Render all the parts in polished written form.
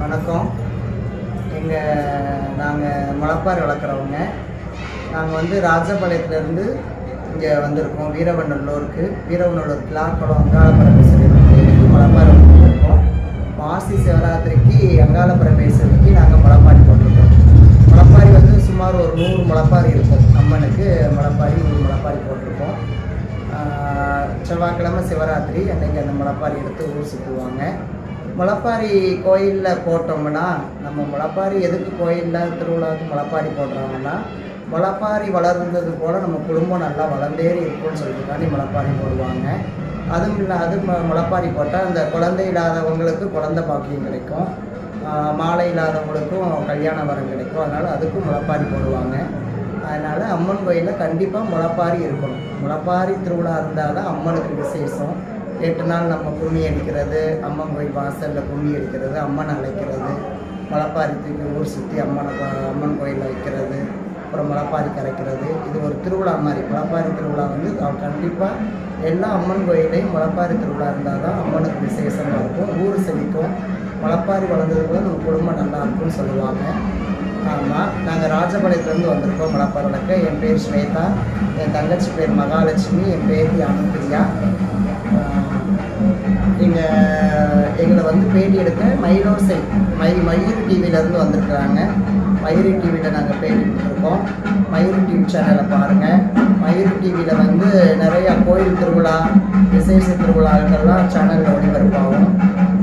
வணக்கம். நாங்கள் முளைப்பாரி வளர்க்குறவங்க. நாங்கள் வந்து ராஜபாளையத்துலேருந்து இங்கே வந்திருக்கோம். வீரவநல்லூர் கிளாக்குளம் அங்காள பரமேஸ்வரிக்கு முளைப்பாரி வளர்த்துருக்கோம். மாசி சிவராத்திரிக்கு அங்காள பரமேஸ்வரிக்கு நாங்கள் முளைப்பாரி போட்டிருக்கோம். முளைப்பாரி வந்து சுமார் ஒரு 100 முளைப்பாரி இருக்கும். அம்மனுக்கு முளைப்பாரி 100 முளைப்பாரி போட்டிருக்கோம். செவ்வாய்க்கிழமை சிவராத்திரி அன்றைக்கி அந்த முளைப்பாரி எடுத்து ஊர் சுற்றுவாங்க. முளைப்பாரி கோயிலில் போட்டோம்னா, நம்ம முளைப்பாரி எதுக்கு கோயிலில் திருவிழாவுக்கு முளைப்பாரி போடுறாங்கன்னா, முளைப்பாரி வளர்ந்தது போல் நம்ம குடும்பம் நல்லா வளர்ந்தேறி இருக்கும்னு சொல்லிட்டுக்காண்டி முளைப்பாரி போடுவாங்க. அதுவும் இல்லாது முளைப்பாரி போட்டால் அந்த குழந்தை இல்லாதவங்களுக்கு குழந்தை பாக்கியம் கிடைக்கும், மாலை இல்லாதவங்களுக்கும் கல்யாண வரம் கிடைக்கும். அதனால் அதுக்கும் முளைப்பாரி போடுவாங்க. அதனால் அம்மன் கோயிலில் கண்டிப்பாக முளைப்பாரி இருக்கணும். முளைப்பாரி திருவிழா இருந்தால் தான் அம்மனுக்கு விசேஷம். 8 நாள் நம்ம கும்மி அடிக்கிறது, அம்மன் கோயில் வாசலில் கும்மி அடிக்கிறது, அம்மனை அழைக்கிறது, முளைப்பாரி தூக்கி ஊர் சுற்றி அம்மன் கோயிலில் வைக்கிறது, அப்புறம் முளைப்பாரி கரைக்கிறது. இது ஒரு திருவிழா மாதிரி. முளைப்பாரி திருவிழா வந்து கண்டிப்பாக எல்லா அம்மன் கோயிலையும் முளைப்பாரி திருவிழா இருந்தால் தான் அம்மனுக்கு விசேஷமாக இருக்கும், ஊர் செழிக்கும். முளைப்பாரி வளர்ந்தது கூட நம்ம குடும்பம் நல்லா இருக்கும்னு சொல்லுவாங்க. ஆமாம், நாங்கள் ராஜபாளையத்துலேருந்து வந்திருக்கோம் முளைப்பாரி வளர்க்க. என் பேர் ஸ்வேதா, என் தங்கச்சி பேர் மகாலட்சுமி, என் பேத்தி அனுப்பிரியா. எங்களை வந்து பேட்டி எடுக்க மயிலோசை மயூர் டிவியிலேருந்து வந்திருக்கிறாங்க. மயூர் டிவியில் நாங்கள் பேட்டி கொடுத்துருக்கோம். மயூர் டிவி சேனலை பாருங்கள். மயூர் டிவியில் வந்து நிறையா கோயில் திருவிழா, விசேஷ திருவிழாக்கள்லாம் சேனலில் ஒளிபரப்பாகும்.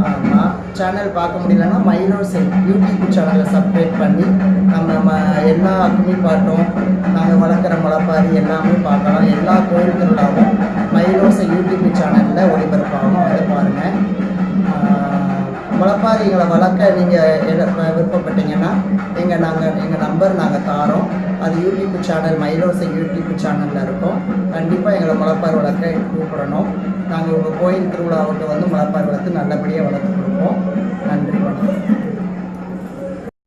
ஆமாம், சேனல் பார்க்க முடியலன்னா மயிலோசை யூடியூப் சேனலை சப்ஸ்கிரைப் பண்ணி நம்ம எல்லா கும்மி பாட்டும், நாங்கள் வளர்க்குற முளைப்பாரி எல்லாமே பார்க்கலாம். எல்லா கோயில் திருவிழாவும் மயிலோசை யூடியூப் சேனலில் ஒளிபரப்பாகும். அதை பாருங்கள். முளைப்பாரிகளை வளர்க்க நீங்கள் விருப்பப்பட்டீங்கன்னா எங்கள் நம்பர் நாங்கள் தாரோம். அது யூடியூப் சேனல் மயிலோசை யூடியூப் சேனலில் இருக்கும். கண்டிப்பாக எங்களை முளைப்பாரி வளர்க்க கூப்பிடணும். நாங்கள் உங்கள் கோயில் திருவிழாவுக்கு வந்து முளைப்பாரி வளர்த்து நல்லபடியாக வளர்த்து கொடுப்போம். நன்றி.